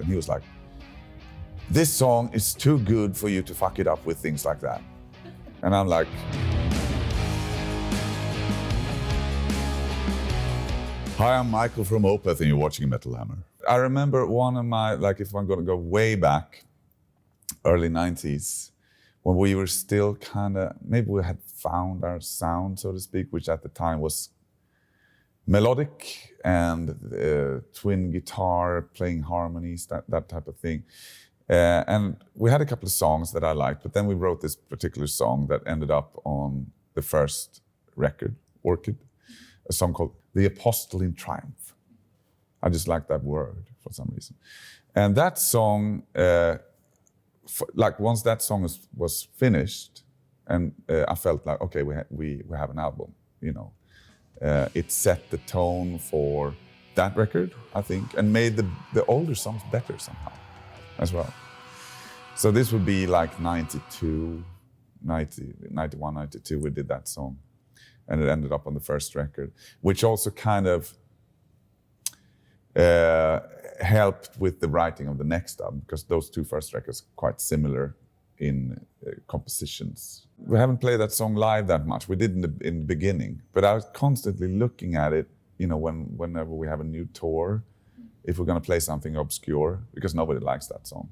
And he was like, this song is too good for you to fuck it up with things like that. And I'm like, hi, I'm Mikael from Opeth and you're watching Metal Hammer. I remember one of my, like if I'm gonna go way back, early 90s, when we were still kind of, maybe we had found our sound, so to speak, which at the time was melodic and twin guitar, playing harmonies, that type of thing. And we had a couple of songs that I liked, but then we wrote this particular song that ended up on the first record, Orchid, a song called The Apostle in Triumph. I just like that word for some reason. And that song, like once that song was finished, and I felt like, okay, we have an album, you know. It set the tone for that record, I think, and made the older songs better somehow as well. So this would be like 92, 90, 91, 92, we did that song. And it ended up on the first record, which also kind of helped with the writing of the next album, because those two first records are quite similar in compositions. We haven't played that song live that much. We did in the beginning, but I was constantly looking at it, you know, whenever we have a new tour, if we're gonna play something obscure, because nobody likes that song.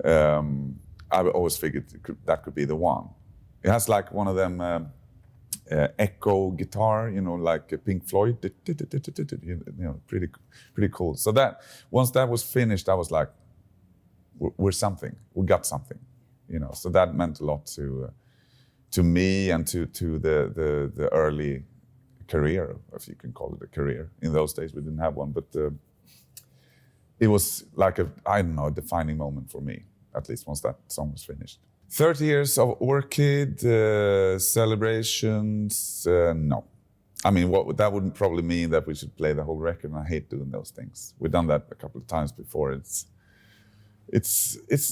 I always figured that could be the one. It has like one of them echo guitar, you know, like Pink Floyd, you know, pretty cool. So that once that was finished, I was like, we're something. We got something, you know. So that meant a lot to me and to the early career, if you can call it a career. In those days, we didn't have one, but it was like a defining moment for me, at least once that song was finished. 30 years of Orchid, celebrations, no. I mean, that wouldn't probably mean that we should play the whole record, and I hate doing those things. We've done that a couple of times before. It's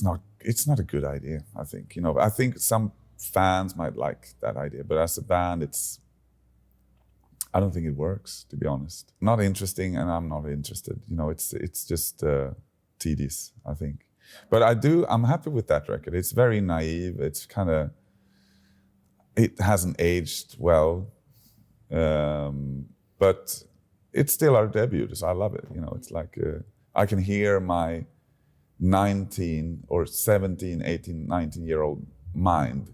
not a good idea, I think. You know, I think some fans might like that idea, but as a band, I don't think it works, to be honest. Not interesting, and I'm not interested. You know, it's just tedious, I think. But I'm happy with that record. It's very naive. It's it hasn't aged well, but it's still our debut, so I love it. You know, it's like I can hear my 19 or 17, 18, 19-year-old mind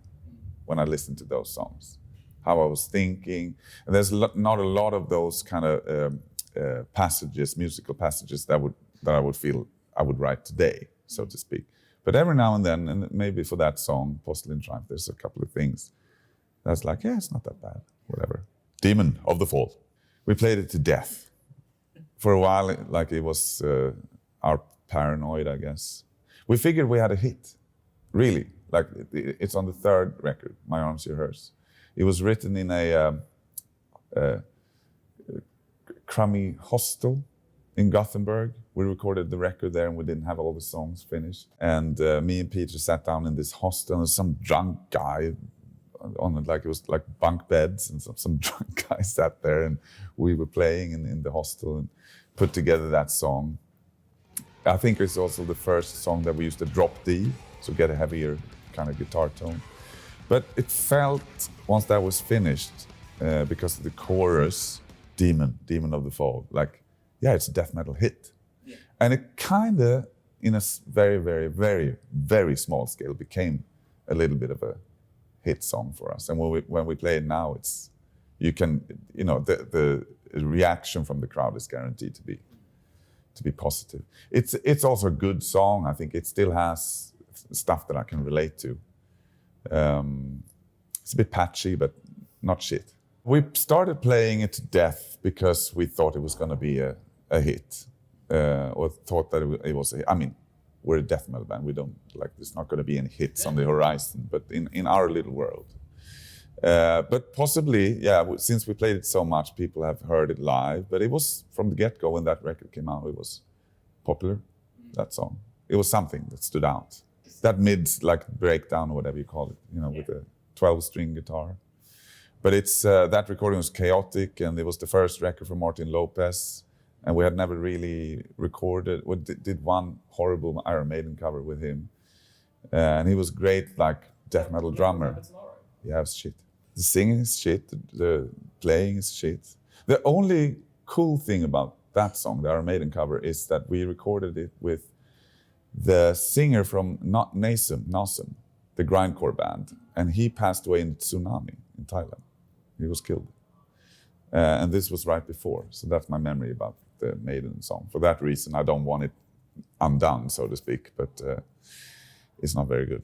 when I listen to those songs. How I was thinking. And there's not a lot of those kind of passages, musical passages that I would feel I would write today, so to speak. But every now and then, and maybe for that song, Apostle in Triumph, there's a couple of things that's like, yeah, it's not that bad, whatever. Demon of the Fall. We played it to death. For a while, like it was our paranoid, I guess. We figured we had a hit, really. Like it's on the third record, My Arms, Your Hers. It was written in a crummy hostel in Gothenburg. We recorded the record there and we didn't have all the songs finished. And me and Peter sat down in this hostel and some drunk guy on it, like it was like bunk beds, and some drunk guy sat there and we were playing in the hostel and put together that song. I think it's also the first song that we used to drop D, so get a heavier kind of guitar tone. But it felt, once that was finished, because of the chorus, Demon of the Fall, like, yeah, it's a death metal hit. Yeah. And it kind of, in a very, very, very, very small scale, became a little bit of a hit song for us. And when we play it now, the reaction from the crowd is guaranteed to be positive. It's also a good song. I think it still has stuff that I can relate to. It's a bit patchy, but not shit. We started playing it to death because we thought it was going to be a hit, or thought that it was a hit. I mean, we're a death metal band. We don't, like, there's not going to be any hits on the horizon, but in our little world. But possibly, yeah, since we played it so much, people have heard it live, but it was from the get-go when that record came out, it was popular, that song. It was something that stood out. That breakdown or whatever you call it, with a 12-string guitar. But that recording was chaotic, and it was the first record for Martin Lopez, and we had never really recorded. We did one horrible Iron Maiden cover with him, and he was great, like death metal drummer. Yeah, it's shit. The singing is shit. The playing is shit. The only cool thing about that song, the Iron Maiden cover, is that we recorded it with the singer from Nasum, the grindcore band, and he passed away in the tsunami in Thailand. He was killed. And this was right before, so that's my memory about the Maiden song. For that reason, I don't want it undone, so to speak, but it's not very good.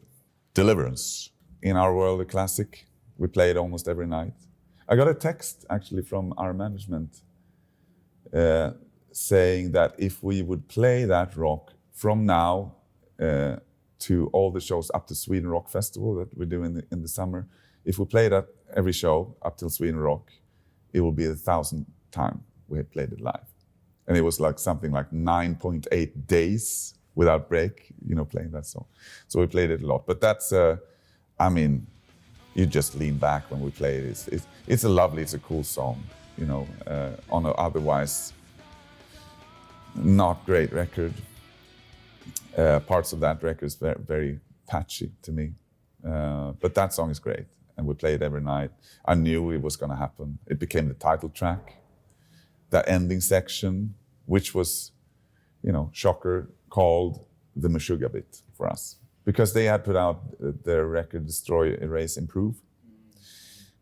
Deliverance, in our world, a classic. We play it almost every night. I got a text, actually, from our management saying that if we would play that rock from now to all the shows up to Sweden Rock Festival that we do in the summer, if we play that every show up till Sweden Rock, it will be the 1,000th time we had played it live. And it was like something like 9.8 days without break, playing that song. So we played it a lot. But that's, you just lean back when we play it. It's a cool song, on an otherwise not great record. Parts of that record is very, very patchy to me. But that song is great, and we play it every night. I knew it was going to happen. It became the title track. The ending section, which was, shocker, called the Meshuggah bit for us. Because they had put out their record Destroy, Erase, Improve,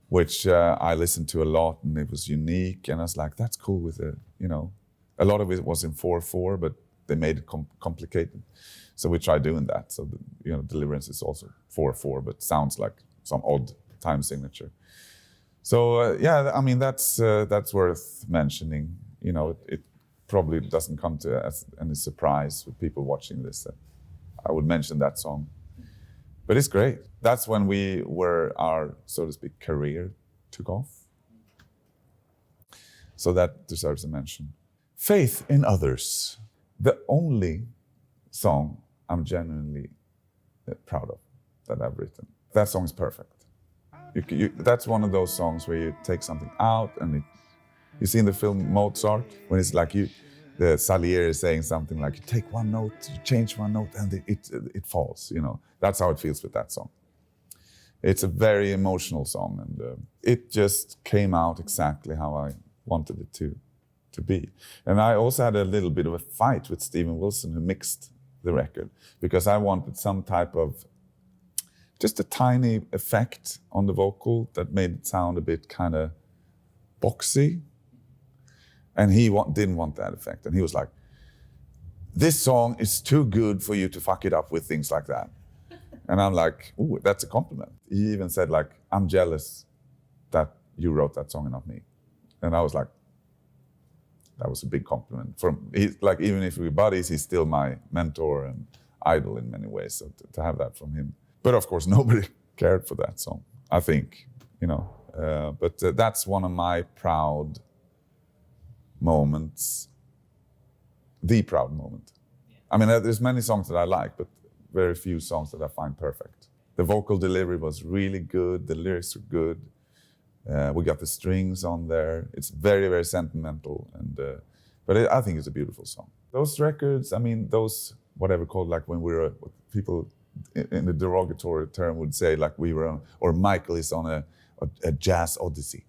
which I listened to a lot, and it was unique. And I was like, that's cool with it, A lot of it was in 4/4, but they made it complicated. So we tried doing that. So, Deliverance is also 4/4, but sounds like some odd time signature. So, that's worth mentioning. It probably doesn't come to as any surprise with people watching this. I would mention that song. But it's great. That's when our, so to speak, career took off. So that deserves a mention. Faith in Others. The only song I'm genuinely proud of that I've written. That song is perfect. That's one of those songs where you take something out, and you see in the film Mozart, when it's like the Salieri is saying something like, you take one note, you change one note, and it falls, That's how it feels with that song. It's a very emotional song, and it just came out exactly how I wanted it to be. And I also had a little bit of a fight with Steven Wilson, who mixed the record, because I wanted some type of, just a tiny effect on the vocal that made it sound a bit kind of boxy. And he didn't want that effect. And he was like, this song is too good for you to fuck it up with things like that. And I'm like, ooh, that's a compliment. He even said, like, I'm jealous that you wrote that song and not me. And I was like, that was a big compliment. Even if we're buddies, he's still my mentor and idol in many ways. So to have that from him. But of course, nobody cared for that song, I think, But that's one of my proud moments. The proud moment. Yeah. There's many songs that I like, but very few songs that I find perfect. The vocal delivery was really good. The lyrics are good. We got the strings on there. It's very, very sentimental, but I think it's a beautiful song. Those records, those whatever called, like when people in the derogatory term would say, like we were on, or Mikael is on a jazz odyssey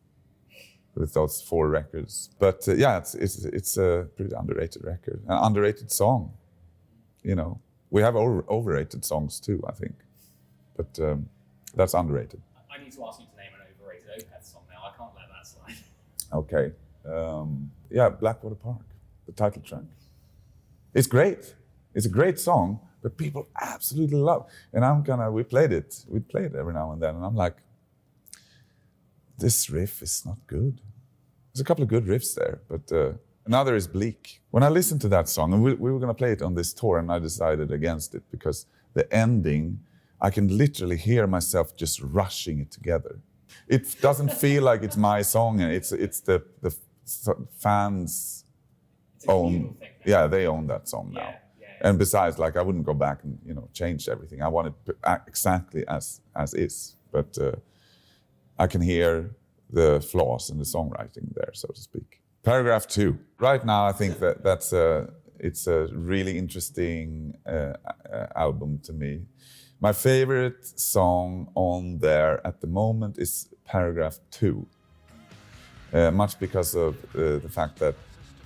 with those 4 records. But it's a pretty underrated record, an underrated song. We have overrated songs too, I think, but that's underrated. I need to ask you to name an overrated Opeth song now. I can't let that slide. Okay. Blackwater Park, the title track. It's great. It's a great song, but people absolutely love it. And we play it every now and then, and I'm like, this riff is not good. There's a couple of good riffs there, but another is Bleak. When I listened to that song, and we were going to play it on this tour, and I decided against it because the ending, I can literally hear myself just rushing it together. It doesn't feel like it's my song, and it's the fans own. Yeah, they own that song now. Yeah. And besides, like, I wouldn't go back and change everything. I want it exactly as is, but I can hear the flaws in the songwriting there, so to speak. Paragraph 2. Right now, I think it's a really interesting album to me. My favorite song on there at the moment is Paragraph 2. Much because of the fact that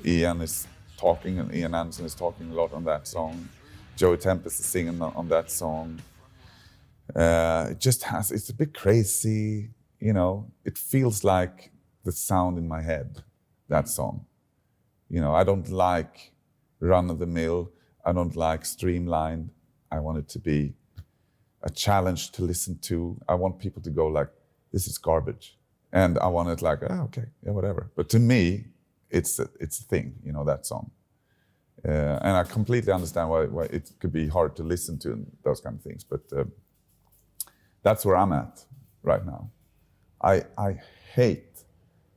Ian is talking, and Ian Anderson is talking a lot on that song. Joey Tempest is singing on that song. It's a bit crazy, it feels like the sound in my head, that song. I don't like run-of-the-mill, I don't like streamlined. I want it to be a challenge to listen to. I want people to go like, this is garbage. And I want it like, okay, yeah, whatever. But to me, it's a thing, that song. And I completely understand why it could be hard to listen to and those kind of things. But that's where I'm at right now. I hate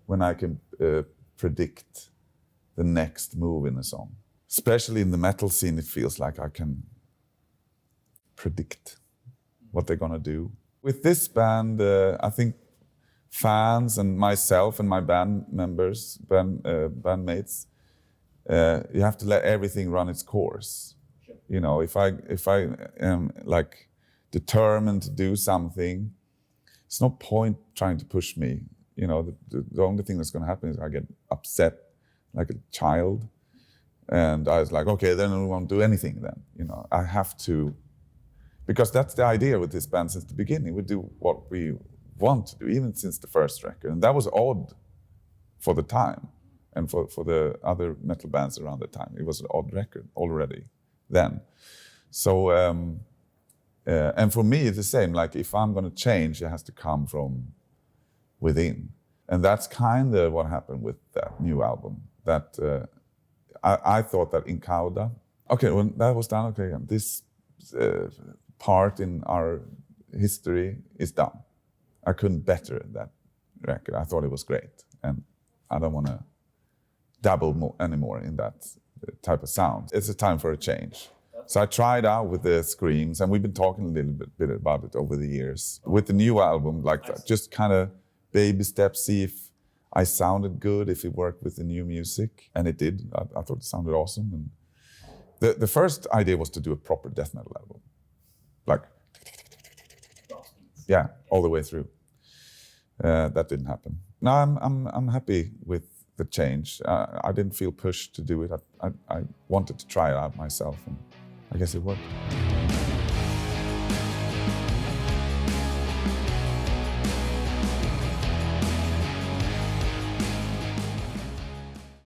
when I can predict the next move in a song. Especially in the metal scene, it feels like I can predict what they're gonna do. With this band, I think fans and myself and my bandmates, you have to let everything run its course. Sure. If I am like determined to do something, it's no point trying to push me. The only thing that's going to happen is I get upset like a child, and I was like, okay, then I won't do anything. Then I have to, because that's the idea with this band since the beginning. We do what we want to do, even since the first record, and that was odd for the time. And for the other metal bands around the time, it was an odd record already then. So, and for me, it's the same. Like, if I'm going to change, it has to come from within. And that's kind of what happened with that new album. That I thought that in Cauda, okay, when that was done, okay, and this part in our history is done. I couldn't better that record. I thought it was great. And I don't want to dabble anymore in that type of sound. It's a time for a change. So I tried out with the screams, and we've been talking a little bit about it over the years. With the new album, like that, just kind of baby steps, see if I sounded good, if it worked with the new music, and it did. I thought it sounded awesome. And the first idea was to do a proper death metal album, like yeah, all the way through. That didn't happen. No, I'm happy with the change. I didn't feel pushed to do it. I wanted to try it out myself, and I guess it worked.